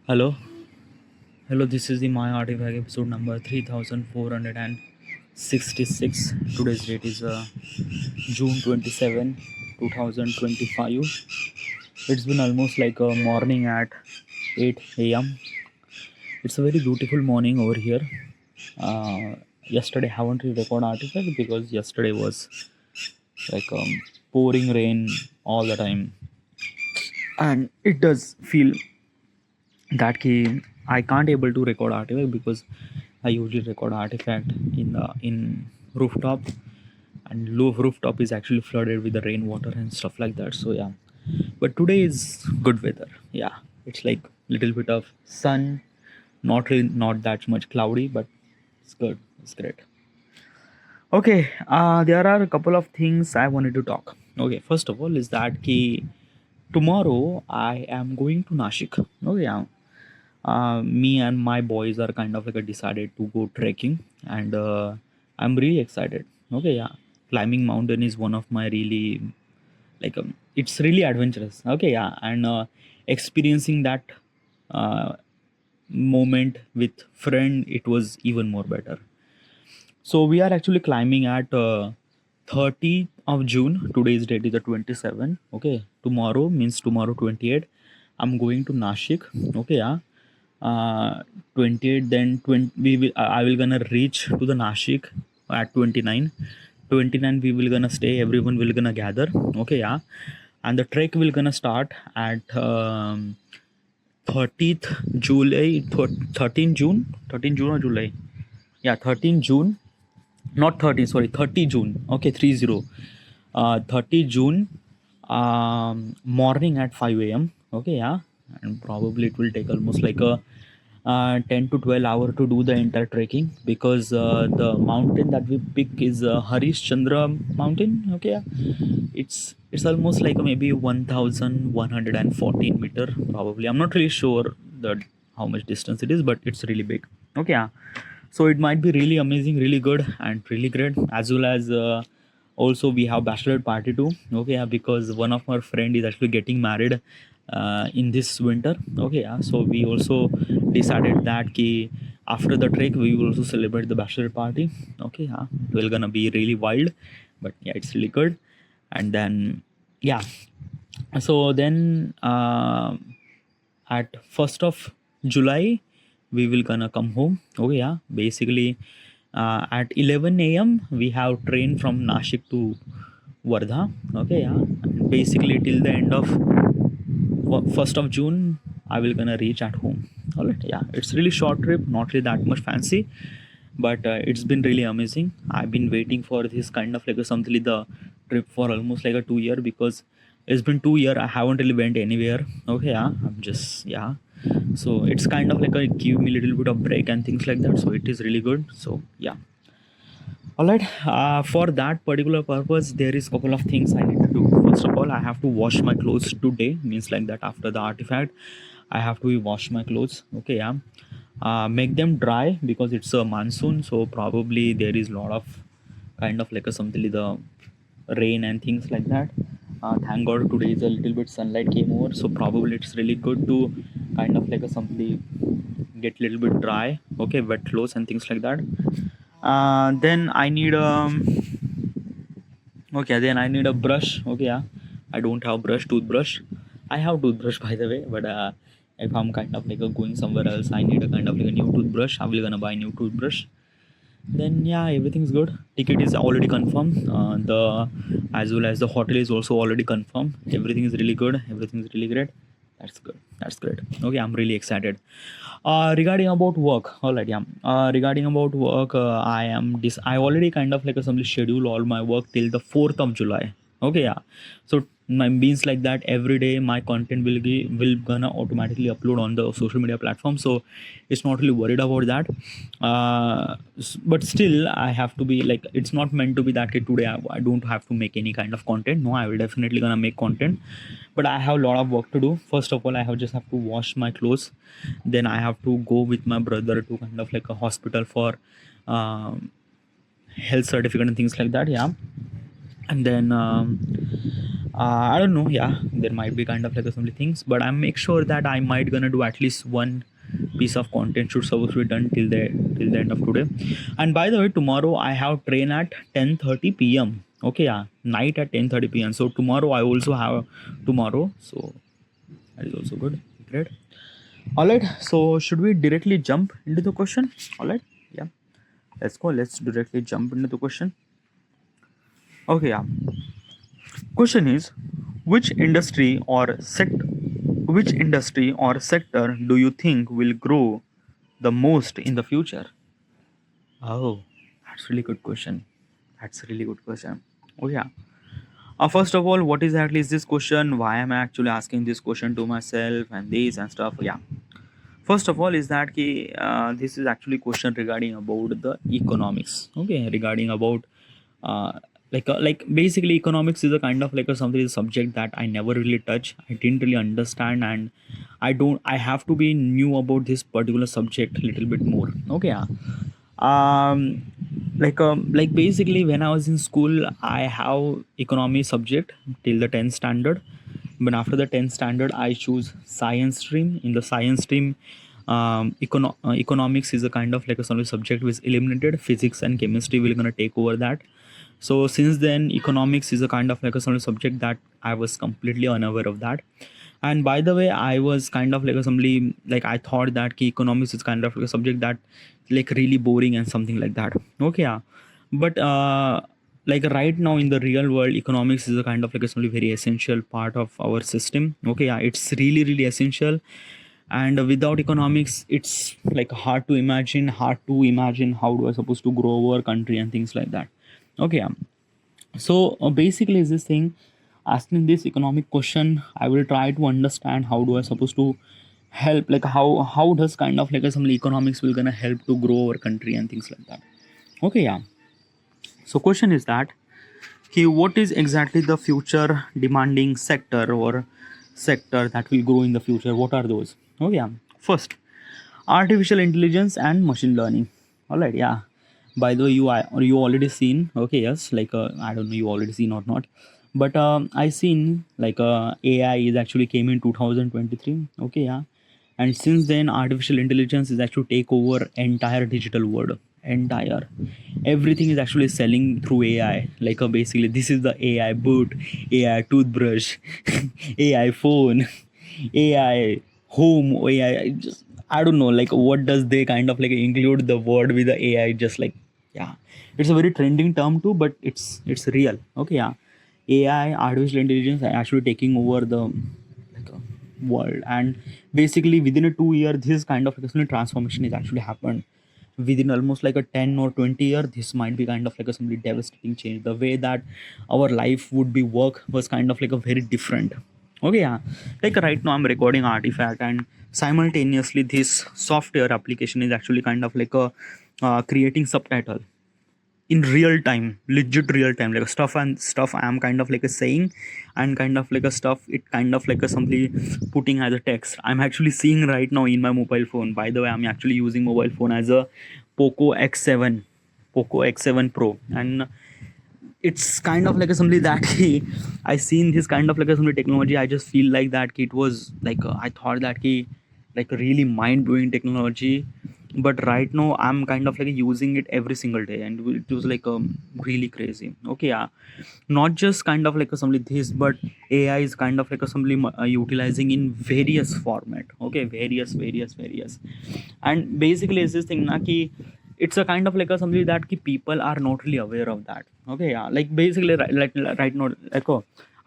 Hello, hello. This is the My Artifact episode number 3466. Today's date is June 27, 2025. It's been almost like a morning at 8 a.m. It's a very beautiful morning over here. Yesterday, I haven't really recorded Artifact because yesterday was like pouring rain all the time, and it does feel that I can't able to record Artifact because I usually record Artifact in rooftop, and low rooftop is actually flooded with the rainwater and stuff like that. So yeah, but today is good weather. Yeah, it's like little bit of sun, not that much cloudy, but it's good. It's great. Okay, there are a couple of things I wanted to talk. Okay, first of all is that tomorrow I am going to Nashik. Okay, yeah, me and my boys are kind of like a decided to go trekking, and I'm really excited. Okay, yeah, climbing mountain is one of my really like it's really adventurous. Okay, yeah, and experiencing that uh, moment with friend, it was even more better. So we are actually climbing at 30th of June. Today's date is the 27th. Okay, tomorrow means tomorrow 28th. I'm going to Nashik. Okay, yeah. 28 then 20 we will I will gonna reach to the Nashik at 29. 29 we will gonna stay. Everyone will gonna gather. Okay, yeah. And the trek will gonna start at 30th July. 13 June. 13 June or July? Yeah, 13 June, not 30, sorry, 30 June. Okay, 30. 30 June, morning at 5 a.m. Okay, yeah, and probably it will take almost like a 10 to 12 hour to do the entire trekking, because the mountain that we pick is Harish Chandra mountain. Okay, yeah. It's almost like maybe 1114 meter probably. I'm not really sure that how much distance it is, but it's really big. Okay, yeah. So it might be really amazing, really good, and really great, as well as also we have bachelor party too. Okay, yeah, because one of our friend is actually getting married in this winter. Okay, yeah, so we also decided that after the trek we will also celebrate the bachelor party. Okay, yeah, it will gonna be really wild, but yeah, it's really good. And then yeah, so then at 1st of July we will gonna come home. Okay, yeah, basically at 11 a.m. we have train from Nashik to Wardha. Okay, yeah, and basically till the end of 1st of June I will gonna reach at home. All right, yeah, it's really short trip, not really that much fancy, but it's been really amazing. I've been waiting for this kind of like a something like the trip for almost like a 2 year, because it's been 2 year I haven't really went anywhere. Okay, yeah, I'm just yeah, so it's kind of like a give me a little bit of break and things like that, so it is really good. So yeah, all right. For that particular purpose, there is couple of things I need to do. First of all, I have to wash my clothes today. Means like that after the Artifact, I have to wash my clothes. Okay, yeah. Make them dry because it's a monsoon, so probably there is a lot of kind of like a something like the rain and things like that. Thank God today is a little bit sunlight came over, so probably it's really good to kind of like a something get little bit dry. Okay, wet clothes and things like that. Then I need okay, then I need a brush. Okay, yeah, I don't have toothbrush. I have toothbrush by the way, but if I'm kind of like going somewhere else, I need a kind of like a new toothbrush. I will gonna buy a new toothbrush. Then yeah, everything's good. Ticket is already confirmed. The as well as the hotel is also already confirmed. Everything is really good. Everything is really great. That's good. That's great. Okay, I'm really excited. Regarding about work, all right, yeah. Regarding about work, I already kind of like a simply schedule all my work till the 4th of July. Okay, yeah. So my means like that every day my content will gonna automatically upload on the social media platform. So it's not really worried about that. But still, I have to be like it's not meant to be that okay, today I don't have to make any kind of content. No, I will definitely gonna make content, but I have a lot of work to do. First of all, I have just have to wash my clothes, then I have to go with my brother to kind of like a hospital for um, health certificate and things like that, yeah. And then I don't know. Yeah, there might be kind of like some things, but I make sure that I might gonna do at least one piece of content should supposed to be done till the end of today. And by the way, tomorrow I have train at 10:30 p.m. Okay, yeah, night at 10:30 p.m. So tomorrow I also have tomorrow. So that is also good. Great. All right. So should we directly jump into the question? All right. Yeah. Let's go. Let's directly jump into the question. Okay. Yeah. Question is, which industry or sector do you think will grow the most in the future? Oh, that's really good question. That's a really good question. Oh yeah. First of all, what exactly is this question? Why am I actually asking this question to myself and this and stuff? Yeah. First of all, is that this is actually question regarding about the economics. Okay, regarding about uh, like basically economics is a kind of like a something subject that I never really touch. I didn't really understand, and I have to be new about this particular subject a little bit more. Okay, yeah. um like basically when I was in school I have economy subject till the 10th standard, but after the 10th standard I choose science stream. In the science stream, economics is a kind of like a sort of subject which is eliminated. Physics and chemistry will gonna take over that. So since then economics is a kind of like a sort of subject that I was completely unaware of that. And by the way, I was kind of like a somebody like I thought that economics is kind of like a subject that like really boring and something like that. Okay, yeah. But like right now in the real world, economics is a kind of like a somebody very essential part of our system. Okay, yeah, it's really essential. And without economics, it's like hard to imagine how do I supposed to grow our country and things like that. Okay, yeah. So basically is this thing, asking this economic question I will try to understand how do I supposed to help, like how does kind of like some economics will gonna help to grow our country and things like that. Okay, yeah. So question is that what is exactly the future demanding sector or sector that will grow in the future? What are those? Oh yeah. First, artificial intelligence and machine learning. All right, yeah. By the way, you already seen. Okay, yes, like I don't know you already seen or not, but I seen like AI is actually came in 2023. Okay, yeah. And since then artificial intelligence is actually take over entire digital world. Entire everything is actually selling through AI. Like basically this is the AI boot, AI toothbrush, AI phone, AI home, AI just I don't know like what does they kind of like include the word with the AI, just like yeah. It's a very trending term too, but it's real. Okay, yeah. AI, artificial intelligence are actually taking over the like world. And basically within a 2 year this kind of like, transformation is actually happened. Within almost like a 10 or 20 year this might be kind of like a simply devastating change. The way that our life would be work was kind of like a very different. Okay, yeah. Like right now I'm recording artifact, and simultaneously this software application is actually kind of like a creating subtitle in real time, legit real time, like stuff and stuff I am kind of like a saying, and kind of like a stuff it kind of like a simply putting as a text I'm actually seeing right now in my mobile phone. By the way, I'm actually using mobile phone as a poco x7 poco x7 pro, and it's kind of like a something that I seen this kind of like a something technology. I just feel like that it was like I thought that like a really mind blowing technology. But right now I'm kind of like using it every single day, and it was like really crazy. Okay, yeah. Not just kind of like a something this, but AI is kind of like a something utilizing in various format. Okay, various, and basically it's this thing na ki it's a kind of like a something that ki people are not really aware of that. Okay, yeah. Like basically right now like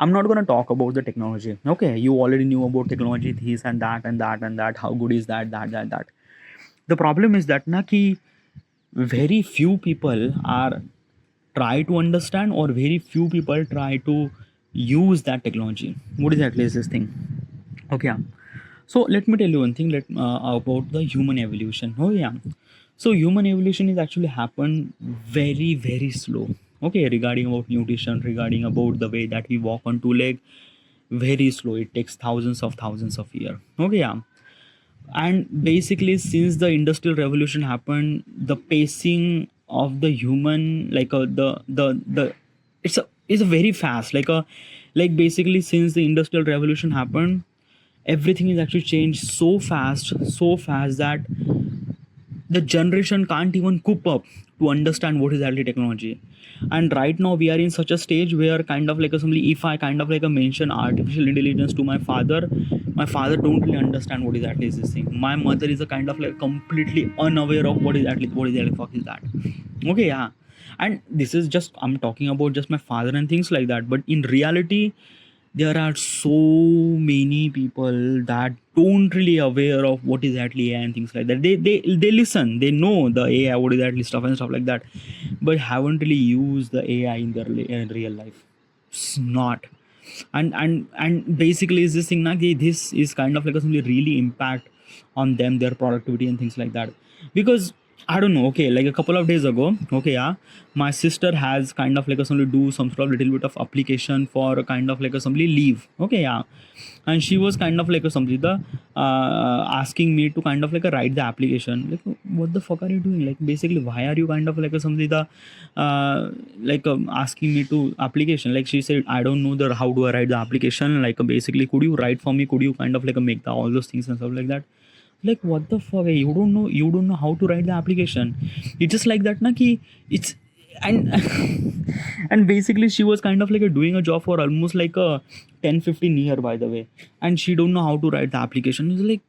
I'm not gonna talk about the technology. Okay, you already knew about technology, this and that and that and that. How good is that? The problem is that na ki very few people are try to understand, or very few people try to use that technology. What exactly is this thing? Okay, yeah. So let me tell you one thing about the human evolution. Oh yeah. So human evolution is actually happened very slow. Okay, regarding about nutrition, regarding about the way that we walk on two leg, very slow. It takes thousands of years. Okay, yeah. And basically since the industrial revolution happened, the pacing of the human like the it's a very fast like Like basically since the industrial revolution happened, everything is actually changed so fast that the generation can't even cope up to understand what is actually technology. And right now we are in such a stage where kind of like assembly, if I kind of like a mention artificial intelligence to my father don't really understand what is actually this thing. My mother is a kind of like completely unaware of what is actually fuck is that. Okay, yeah. And this is just, I'm talking about just my father and things like that, but in reality there are so many people that don't really aware of what is actually AI and things like that. They listen, they know the AI, what is actually stuff and stuff like that, but haven't really used the AI in their in real life. It's not. And basically is this thing na, ki this is kind of like a something really impact on them, their productivity and things like that. Because I don't know, okay, like a couple of days ago, okay, yeah, my sister has kind of like a somebody do some sort of little bit of application for a kind of like a somebody leave, okay, yeah. And she was kind of like a somebody the asking me to kind of like a write the application. Like, what the fuck are you doing? Like basically why are you kind of like a somebody the asking me to application? Like she said, I don't know the how do I write the application, like basically could you write for me, could you kind of like make the all those things and stuff like that. Like what the fuck, you don't know how to write the application. It's just like that na ki it's. And and basically she was kind of like doing a job for almost like a 10-15 year, by the way, and she don't know how to write the application. It's like,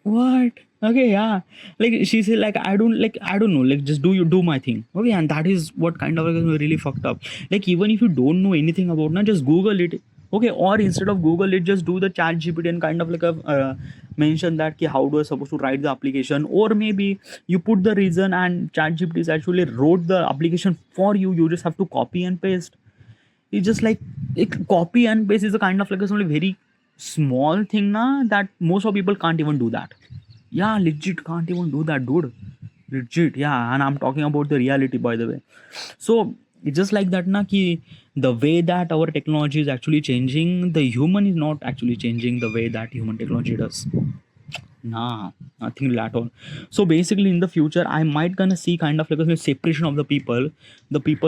what? Okay, yeah. Like she said, like I don't know, like just do my thing. Okay, and that is what kind of like really fucked up. Like even if you don't know anything about now, just Google it. Okay, or instead of Google it, just do the chat GPT and kind of like a mention that ki how do I supposed to write the application, or maybe you put the reason and chat GPT is actually wrote the application for you. You just have to copy and paste. It's just like copy and paste is a kind of like a only very small thing na, that most of people can't even do that. Yeah, legit can't even do that, dude. Legit, yeah. And I'm talking about the reality, by the way. So it's just like that na ki the way that our technology is actually changing, the human is not actually changing the way that human technology does. Nah, nothing really at all. So basically, in the future, I might gonna see kind of like a separation of the people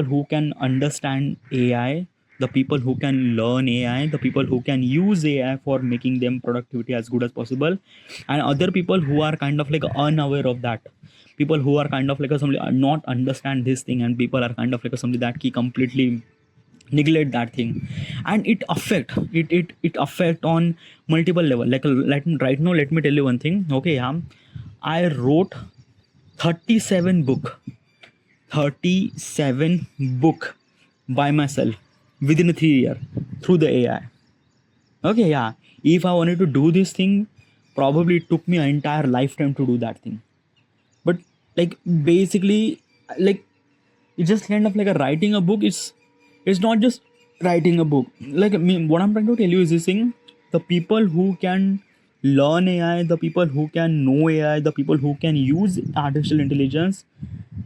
who can understand AI, the people who can learn AI, the people who can use AI for making them productivity as good as possible, and other people who are kind of like unaware of that. People who are kind of like a somebody not understand this thing, and people are kind of like a somebody that key completely neglect that thing, and it affect on multiple level. Like right now let me tell you one thing, okay, yeah. I wrote 37 book 37 book by myself within a 3 year through the AI. Okay, yeah. If I wanted to do this thing, probably it took me an entire lifetime to do that thing. But like basically, like it's just kind of like a writing a book. It's not just writing a book. Like I mean, what I'm trying to tell you is this thing: the people who can learn AI, the people who can know AI, the people who can use artificial intelligence,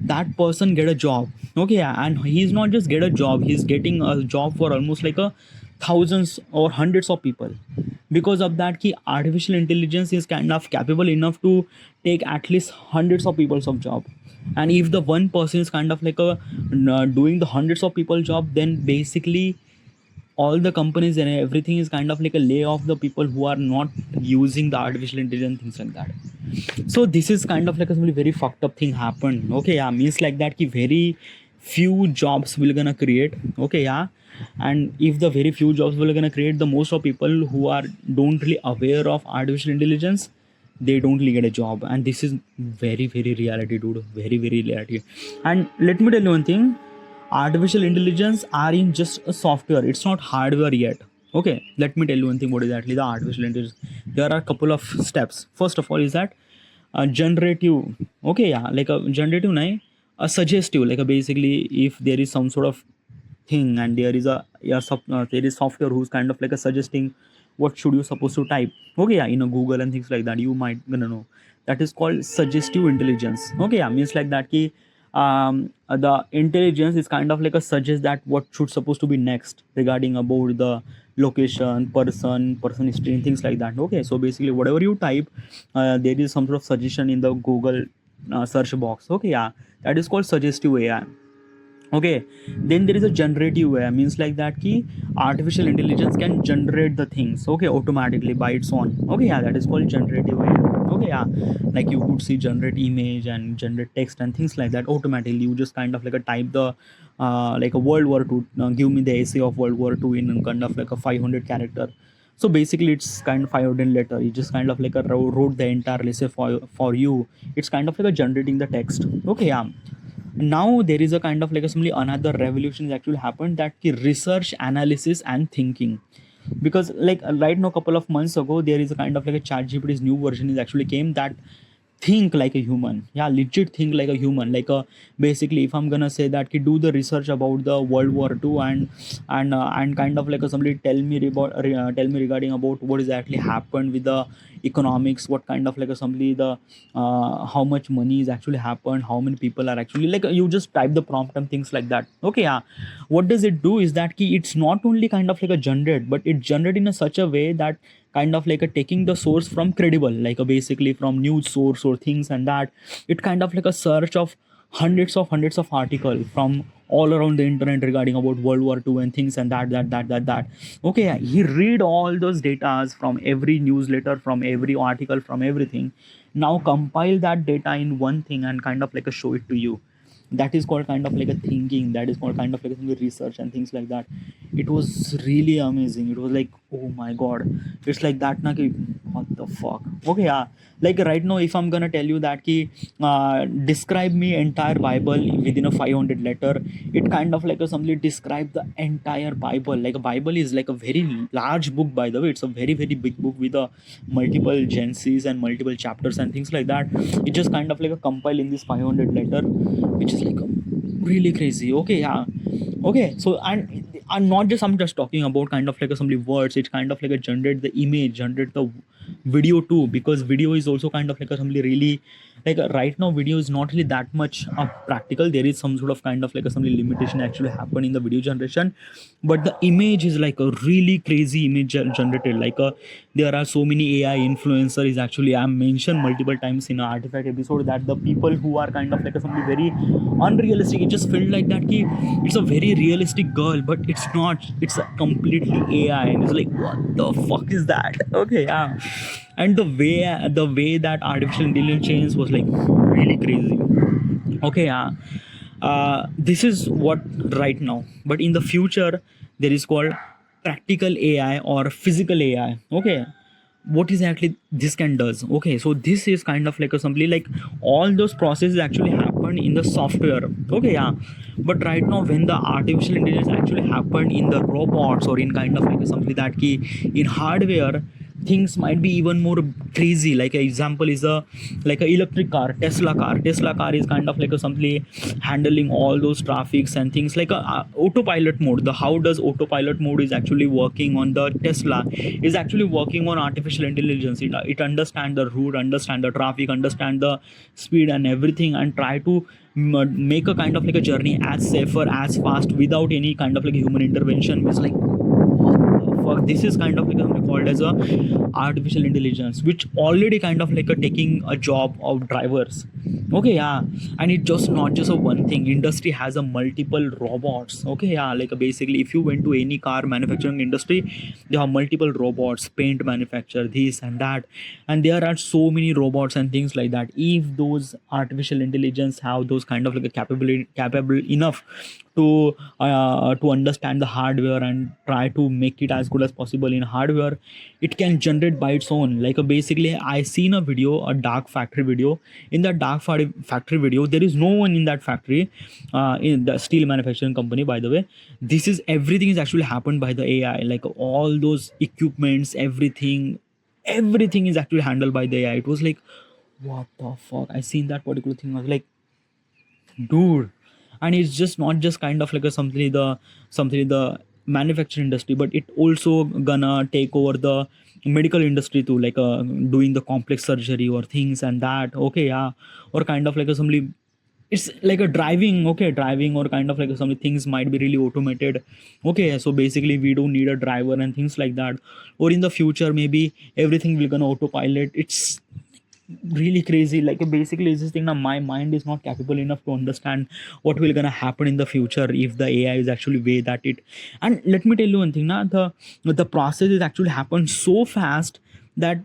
that person get a job. Okay, yeah, and he's not just get a job; he's getting a job for almost like a thousands or hundreds of people. Because of that, ki artificial intelligence is kind of capable enough to take at least hundreds of people's of job. And if the one person is kind of like a doing the hundreds of people job, then basically all the companies and everything is kind of like a lay off the people who are not using the artificial intelligence, things like that. So this is kind of like a very fucked up thing happened. Okay, yeah, means like that ki very few jobs will gonna create. Okay, yeah. And if the very few jobs will gonna create, the most of people who are don't really aware of artificial intelligence, they don't really get a job. And this is very reality, dude. Very reality. And let me tell you one thing: artificial intelligence are in just a software, it's not hardware yet. Okay, let me tell you one thing, what is actually the artificial intelligence. There are a couple of steps. First of all is that generative. Okay, yeah, like a generative nahi, a suggestive, like a basically if there is some sort of thing and there is a there is software who's kind of like a suggesting what should you supposed to type. Okay, yeah, in a Google and things like that, you might gonna know that is called suggestive intelligence. Okay, yeah, means like that ki the intelligence is kind of like a suggest that what should supposed to be next regarding about the location, person history and things like that. Okay, so basically whatever you type, there is some sort of suggestion in the Google search box. Okay, yeah, that is called suggestive AI. Okay, then there is a generative AI, means like that key artificial intelligence can generate the things, okay, automatically by its own. Okay, yeah, that is called generative AI. Okay, yeah, like you could see generate image and generate text and things like that automatically. You just kind of like a type the like a World War II, give me the essay of World War II in kind of like a 500 character. So basically it's kind of 500 letter. You just kind of like a wrote the entire essay for you. It's kind of like a generating the text. Okay, yeah. Now there is a kind of like a simply another revolution is actually happened, that ki research analysis and thinking. Because like right now couple of months ago there is a kind of like a chat GPT's new version is actually came that think like a human, yeah, legit think like a human, like a basically if I'm gonna say that ki do the research about the World War II and kind of like a somebody tell me regarding about what exactly happened with the economics, what kind of like a somebody the how much money is actually happened, how many people are actually like you just type the prompt and things like that. Okay, yeah, what does it do is that ki it's not only kind of like a generate, but it generate in a such a way that kind of like a taking the source from credible, like a basically from news source or things, and that it kind of like a search of hundreds of article from all around the internet regarding about World War II and things, and that. Okay, yeah, he read all those datas from every newsletter, from every article, from everything. Now compile that data in one thing and kind of like a show it to you. That is called kind of like a thinking, that is called kind of like a research and things like that. It was really amazing. It was like, oh my god, it's like that na ki, what the fuck. Okay, yeah, like right now if I'm gonna tell you that ki describe me entire Bible within a 500 letter, it kind of like a somebody describe the entire Bible. Like a Bible is like a very large book, by the way. It's a very big book with a multiple genesis and multiple chapters and things like that. It just kind of like a compile in this 500 letter, which is like really crazy. Okay, yeah. Okay, so and not just I'm just talking about kind of like a some words. It's kind of like a generate the image, generate the video too, because video is also kind of like a somebody really like right now video is not really that much practical. There is some sort of kind of like a some limitation actually happen in the video generation, but the image is like a really crazy image generated. Like there are so many AI influencer is actually I mentioned multiple times in an artifact episode that the people who are kind of like a somebody very unrealistic. It just felt like that ki it's a very realistic girl, but it's not. It's a completely AI, and it's like what the fuck is that? Okay, yeah. And the way that artificial intelligence was like really crazy. Okay, yeah. This is what right now, but in the future there is called practical AI or physical AI. Okay, what exactly this can does? Okay, so this is kind of like a simply like all those processes actually happen in the software. Okay, yeah, but right now when the artificial intelligence actually happened in the robots or in kind of like something that key in hardware, things might be even more crazy. Like an example is a like a electric car, Tesla car is kind of like a simply handling all those traffics and things like a autopilot mode. The how does autopilot mode is actually working on the Tesla is actually working on artificial intelligence. It understand the route, understand the traffic, understand the speed and everything, and try to make a kind of like a journey as safer, as fast, without any kind of like human intervention. It's like fuck, this is kind of like called as a artificial intelligence, which already kind of like a taking a job of drivers. Okay, yeah, and it just not just a one thing. Industry has a multiple robots. Okay, yeah, like basically if you went to any car manufacturing industry, they have multiple robots, paint manufacture, this and that, and there are so many robots and things like that. If those artificial intelligence have those kind of like a capable enough to understand the hardware and try to make it as good as possible in hardware, it can generate by its own. Like basically I seen a video, a dark factory video. In that dark factory video there is no one in that factory, in the steel manufacturing company, by the way. This is everything is actually happened by the AI. Like all those equipments, everything is actually handled by the AI. It was like what the fuck. I seen that particular thing, I was like, dude. And it's just not just kind of like a something the manufacturing industry, but it also gonna take over the medical industry too, like doing the complex surgery or things and that. Okay, yeah, or kind of like a somebody, it's like a driving. Okay, driving or kind of like some things might be really automated. Okay, so basically we don't need a driver and things like that. Or in the future maybe everything will gonna autopilot. It's really crazy. Like basically it's this thing now, my mind is not capable enough to understand what will gonna happen in the future if the AI is actually way that it. And let me tell you one thing now, the process is actually happened so fast that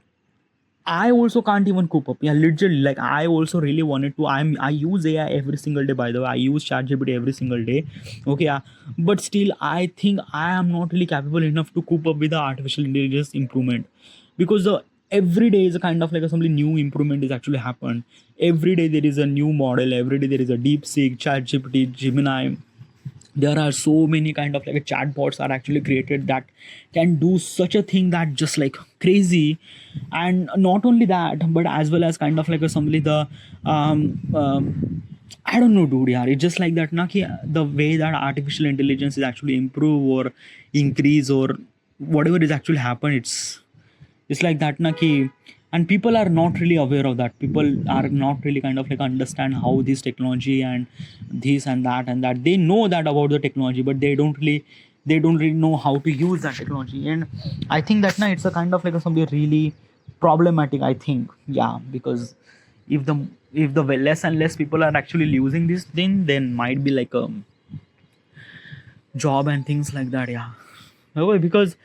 I also can't even cope up. Yeah, literally. Like I also really wanted to. I use AI every single day. By the way, I use ChatGPT every single day. Okay, yeah. But still, I think I am not really capable enough to cope up with the artificial intelligence improvement, because the every day is a kind of like a something new improvement is actually happened. Every day there is a new model. Every day there is a DeepSeek, ChatGPT, Gemini. There are so many kind of like chatbots are actually created that can do such a thing that just like crazy. And not only that, but as well as kind of like a somebody the I don't know, dude. Yeah, it's just like that. Na, ki, the way that artificial intelligence is actually improve or increase or whatever is actually happen, it's like that na ki, and people are not really aware of that. People are not really kind of like understand how this technology and this and that they know that about the technology, but they don't really know how to use that technology. And I think that now it's a kind of like a something really problematic, I think. Yeah, because if the if the less and less people are actually using this thing, then might be like a job and things like that. Yeah. Okay, because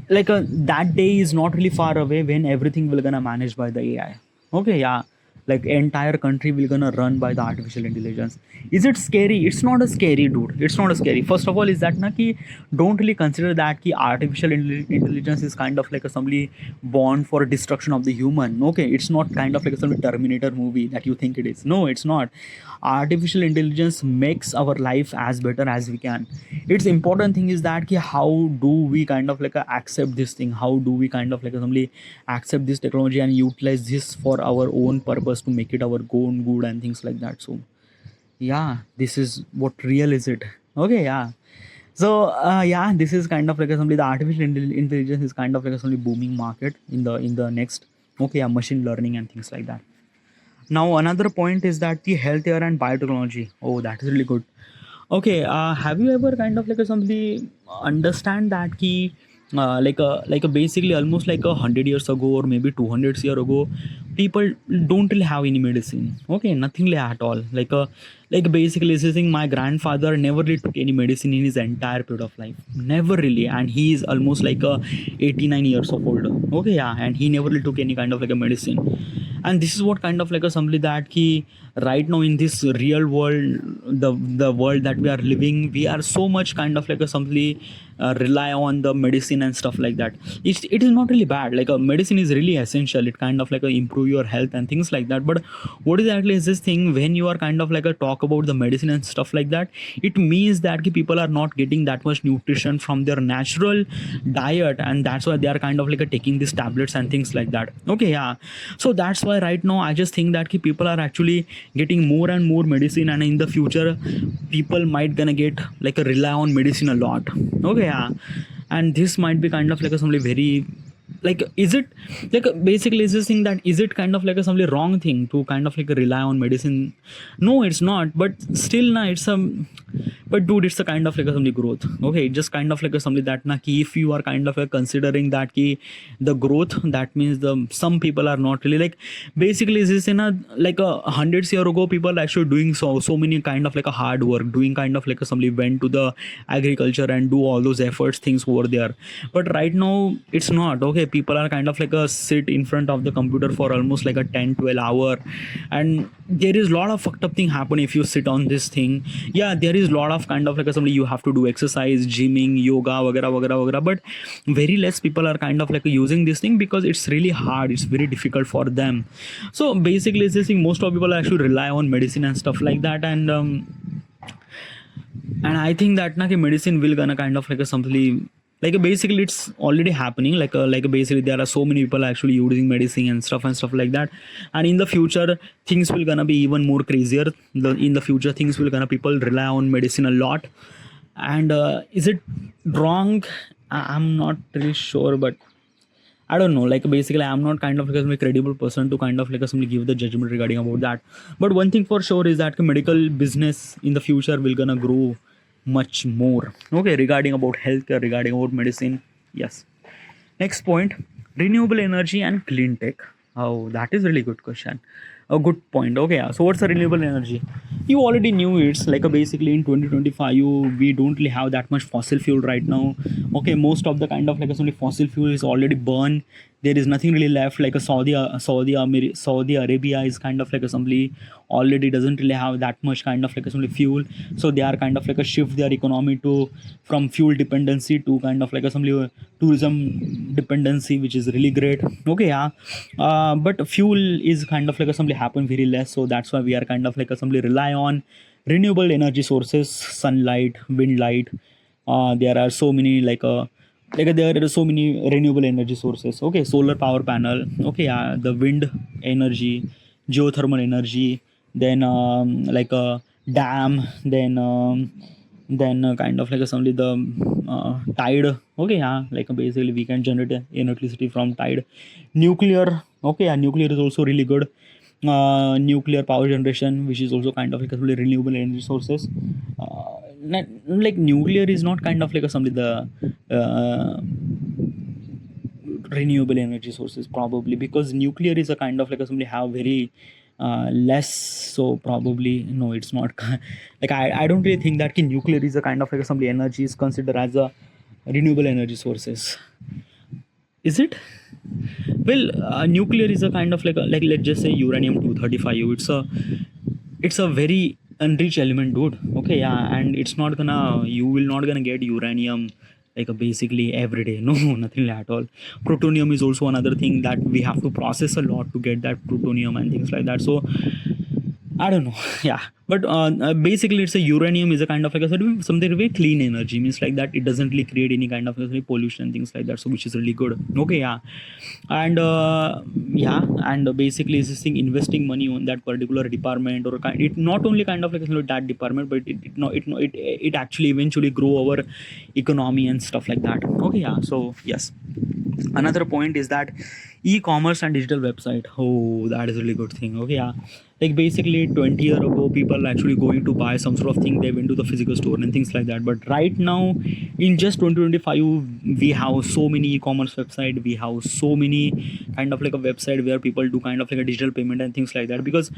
like that day is not really far away when everything will gonna managed by the AI. Okay, yeah, like entire country will gonna run by the artificial intelligence. Is it scary? It's not a scary, dude. It's not a scary. First of all, is that na ki don't really consider that ki artificial intelligence is kind of like a somebody born for destruction of the human. Okay, it's not kind of like a some Terminator movie that you think it is. No, it's not. Artificial intelligence makes our life as better as we can. It's important thing is that ki how do we kind of like accept this thing, how do we kind of like somebody accept this technology and utilize this for our own purpose to make it our own good and things like that. So yeah, this is what real is it. Okay, yeah. So yeah, this is kind of like a, somebody the artificial intelligence is kind of like a somebody booming market in the next. Okay, yeah, machine learning and things like that. Now another point is that the healthcare and biotechnology. Oh, that is really good. Okay, have you ever kind of like a somebody understand that key, like a basically almost like 100 years ago or maybe 200 years ago, people don't really have any medicine. Okay, nothing like at all. Like basically this thing, my grandfather never really took any medicine in his entire period of life. Never really, and he is almost like 89 years of old. Okay, yeah, and he never really took any kind of like a medicine. And this is what kind of like a somebody that key right now in this real world, the world that we are living, we are so much kind of like a somebody rely on the medicine and stuff like that. It is not really bad. Like a medicine is really essential. It kind of like improve your health and things like that. But what exactly is this thing when you are kind of like a talk about the medicine and stuff like that? It means that people are not getting that much nutrition from their natural diet, and that's why they are kind of like taking these tablets and things like that. Okay, yeah. So that's why right now I just think that people are actually getting more and more medicine, and in the future people might gonna get like a rely on medicine a lot. Okay, yeah. And this might be kind of like a something very, like is it like basically is this thing that is it kind of like a something wrong thing to kind of like rely on medicine? No, it's not. But still na it's a, but dude, it's a kind of like a something growth. Okay, it's just kind of like a something that na ki if you are kind of considering that ki the growth, that means the some people are not really like, basically is this in a like a hundreds year ago people are actually doing so many kind of like a hard work, doing kind of like a somebody went to the agriculture and do all those efforts things over there. But right now it's not. Okay, people are kind of like a sit in front of the computer for almost like a 10-12 hour, and there is a lot of fucked up thing happen if you sit on this thing. Yeah, there is a lot of kind of like a somebody you have to do exercise, gymming, yoga, wagera wagera wagera, but very less people are kind of like using this thing because it's really hard, it's very difficult for them. So basically it's this thing, most of people actually rely on medicine and stuff like that. And I think that na, medicine will gonna kind of like a something like basically it's already happening, like basically there are so many people actually using medicine and stuff like that. And in the future things will gonna be even more crazier. In the future things will gonna people rely on medicine a lot. And is it wrong? I'm not really sure, but I don't know. Like basically, I'm not kind of like a credible person to kind of like somebody give the judgment regarding about that. But one thing for sure is that the medical business in the future will gonna grow much more. Okay, regarding about healthcare, regarding about medicine. Yes. Next point: renewable energy and clean tech. Oh, that is really good question. A good point. Okay, yeah. So what's the renewable energy? You already knew it's like a basically in 2025 we don't really have that much fossil fuel right now. Okay, most of the kind of like only fossil fuel is already burned. There is nothing really left. Like a Saudi Arabia is kind of like a simply already doesn't really have that much kind of like a simply fuel. So they are kind of like a shift their economy to from fuel dependency to kind of like a simply tourism dependency, which is really great. Okay, yeah. But fuel is kind of like a simply happen very less, so that's why we are kind of like a simply rely on renewable energy sources, sunlight, wind light. There are so many there are so many renewable energy sources. Okay, solar power panel. Okay, yeah, the wind energy, geothermal energy, then like a dam, then kind of like a simply the tide. Okay, yeah, like basically we can generate electricity from tide. Nuclear. Okay, yeah, nuclear is also really good. Nuclear power generation, which is also kind of like a really renewable energy sources. Like nuclear is not kind of like a something the renewable energy sources probably, because nuclear is a kind of like a somebody have very less, so probably no, it's not. Like I don't really think that nuclear is a kind of like somebody energy is considered as a renewable energy sources, is it? Well, nuclear is a kind of like let's just say uranium 235. It's a very enriched element, dude. Okay, yeah, and it's not gonna you will not gonna get uranium like a basically every day. No, nothing at all. Plutonium is also another thing that we have to process a lot to get that plutonium and things like that. So I don't know. Yeah, but basically, it's a uranium is a kind of like a something very clean energy. Means like that it doesn't really create any kind of pollution and things like that. So which is really good. Okay, yeah, and basically, is this thing investing money on that particular department or it not only kind of like that department, but it actually eventually grow our economy and stuff like that. Okay, yeah. So yes, another point is that e-commerce and digital website. Oh, that is a really good thing. Okay, yeah, like basically 20 year ago people actually going to buy some sort of thing, they went to the physical store and things like that. But right now in just 2025 we have so many e-commerce website, we have so many kind of like a website where people do kind of like a digital payment and things like that, because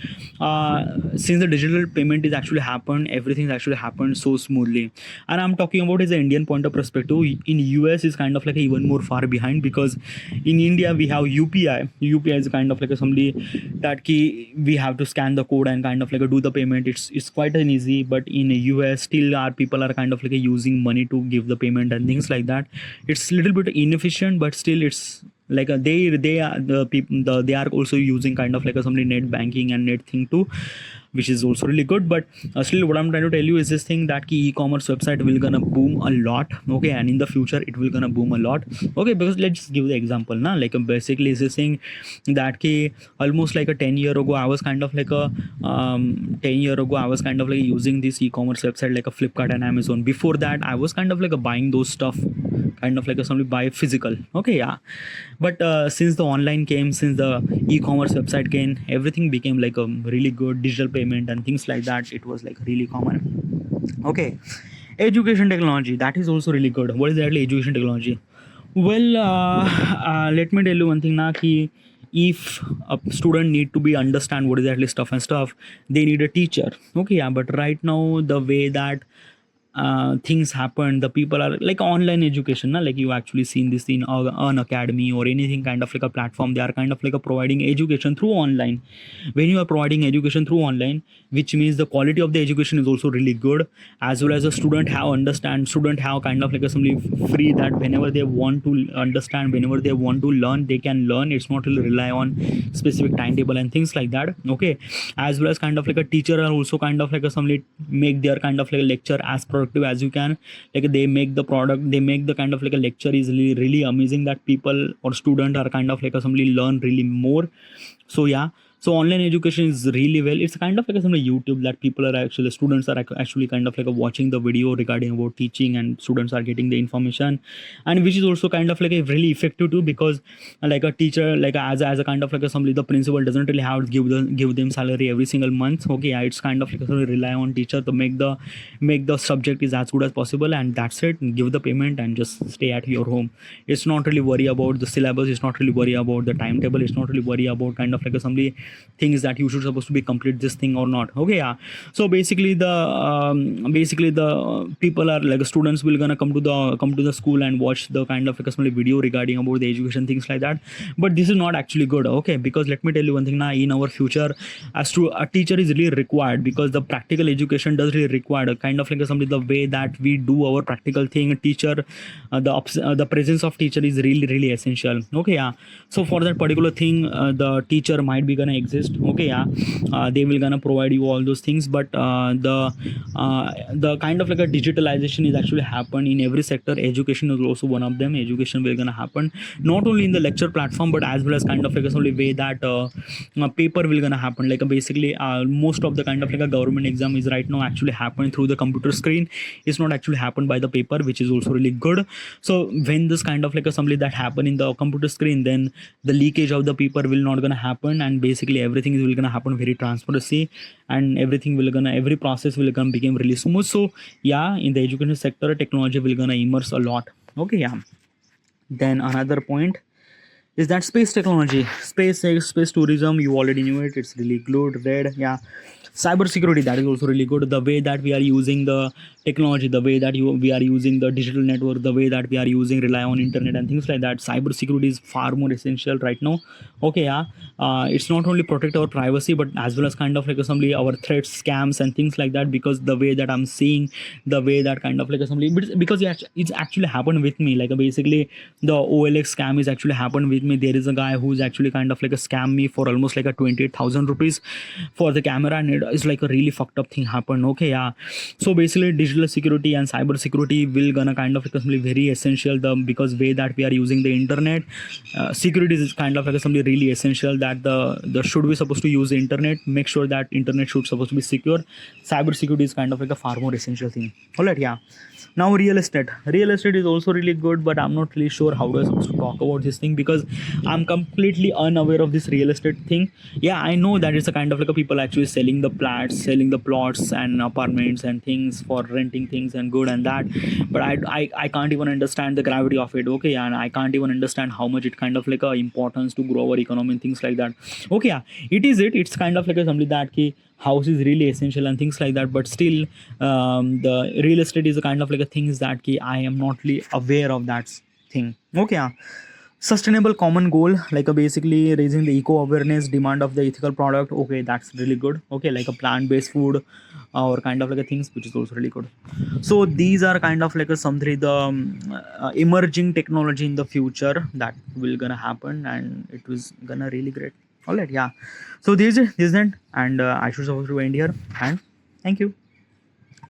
since the digital payment is actually happened, everything's actually happened so smoothly. And I'm talking about is the Indian point of perspective. In US is kind of like even more far behind, because in India we have UPI is kind of like a somebody that key we have to scan the code and kind of like a do the payment. It's quite an easy, but in US still our people are kind of like a using money to give the payment and things like that. It's a little bit inefficient, but still it's like they are the people they are also using kind of like a somebody net banking and net thing too, which is also really good. But still what I'm trying to tell you is this thing that key e-commerce website will gonna boom a lot. Okay, and in the future it will gonna boom a lot. Okay, because let's just give the example now, like basically is this thing that key almost like a 10 year ago I was kind of like a 10 year ago I was kind of like using this e-commerce website like a Flipkart and Amazon. Before that I was kind of like a buying those stuff kind of like a somebody buy physical. Okay, yeah, but since the online came, since the e-commerce website came, everything became like a really good digital payment and things like that. It was like really common. Okay, education technology, that is also really good. What is exactly education technology? Well, let me tell you one thing now, ki if a student need to be understand what is exactly stuff and stuff, they need a teacher. Okay, yeah, but right now the way that things happen, the people are like online education na? Like you actually seen this in an academy or anything kind of like a platform, they are kind of like a providing education through online. When you are providing education through online, which means the quality of the education is also really good, as well as the student have kind of like a something free, that whenever they want to understand, whenever they want to learn, they can learn. It's not really rely on specific timetable and things like that. Okay, as well as kind of like a teacher are also kind of like a somebody make their kind of like a lecture as productive as you can. Like they make the product, they make the kind of like a lecture is really, really amazing, that people or student are kind of like a somebody learn really more. So yeah, So online education is really well, it's kind of like a some YouTube that people are actually, students are actually kind of like a watching the video regarding about teaching, and students are getting the information, and which is also kind of like a really effective too, because like a teacher, like as a kind of like a somebody, the principal doesn't really have to give them salary every single month. Okay, yeah, it's kind of like a sort of rely on teacher to make the subject is as good as possible, and that's it. Give the payment and just stay at your home. It's not really worry about the syllabus, it's not really worry about the timetable, it's not really worry about kind of like a somebody things that you should supposed to be complete this thing or not. Okay, yeah. So basically the people are like, students will gonna come to the school and watch the kind of like a small video regarding about the education, things like that. But this is not actually good. Okay, because let me tell you one thing now, in our future, as to a teacher is really required, because the practical education does really require a kind of like a something, the way that we do our practical thing. Teacher, the presence of teacher is really essential. Okay, yeah. So for that particular thing, the teacher might be gonna exist. Okay, yeah. They will gonna provide you all those things, but the kind of like a digitalization is actually happen in every sector. Education is also one of them. Education will gonna happen not only in the lecture platform, but as well as kind of like a only way that paper will gonna happen. Like basically most of the kind of like a government exam is right now actually happen through the computer screen. It's not actually happened by the paper, which is also really good. So when this kind of like assembly that happen in the computer screen, then the leakage of the paper will not gonna happen, and basically everything is will gonna happen very transparency, and everything will gonna, every process will gonna become really smooth. So yeah, in the education sector, technology will gonna immerse a lot. Okay, yeah. Then another point is that space technology, space tourism, you already knew it, it's really good. Red, yeah. Cyber security, that is also really good. The way that we are using the technology, the way that we are using the digital network, the way that we are using rely on internet and things like that, cyber security is far more essential right now. Okay, yeah. It's not only protect our privacy, but as well as kind of like assembly our threats, scams and things like that, because the way that I'm seeing, the way that kind of like assembly, because it's actually happened with me. Like basically the OLX scam is actually happened with me. There is a guy who's actually kind of like a scam me for almost like a 28,000 rupees for the camera, and it's like a really fucked up thing happened. Okay, yeah. So basically digital security and cyber security will gonna kind of like something very essential, the because way that we are using the internet, security is kind of like something really essential, that the should we supposed to use the internet, make sure that internet should supposed to be secure. Cyber security is kind of like a far more essential thing. All right, yeah. Now real estate is also really good, but I'm not really sure how do I supposed to talk about this thing, because I'm completely unaware of this real estate thing. Yeah, I know that it's a kind of like a people actually selling the flats, selling the plots and apartments and things for renting things and good and that, but I can't even understand the gravity of it. Okay, and I can't even understand how much it kind of like a importance to grow our economy and things like that. Okay, yeah, it's kind of like a something that key house is really essential and things like that, but still the real estate is a kind of like a things that key I am not really aware of that thing. Okay, yeah. Sustainable common goal, like a basically raising the eco awareness, demand of the ethical product. Okay, that's really good. Okay, like a plant-based food or kind of like a things, which is also really good. So these are kind of like a some three the emerging technology in the future that will gonna happen, and it was gonna really great. All right, yeah. So this is it, and I should supposed to end here, and thank you.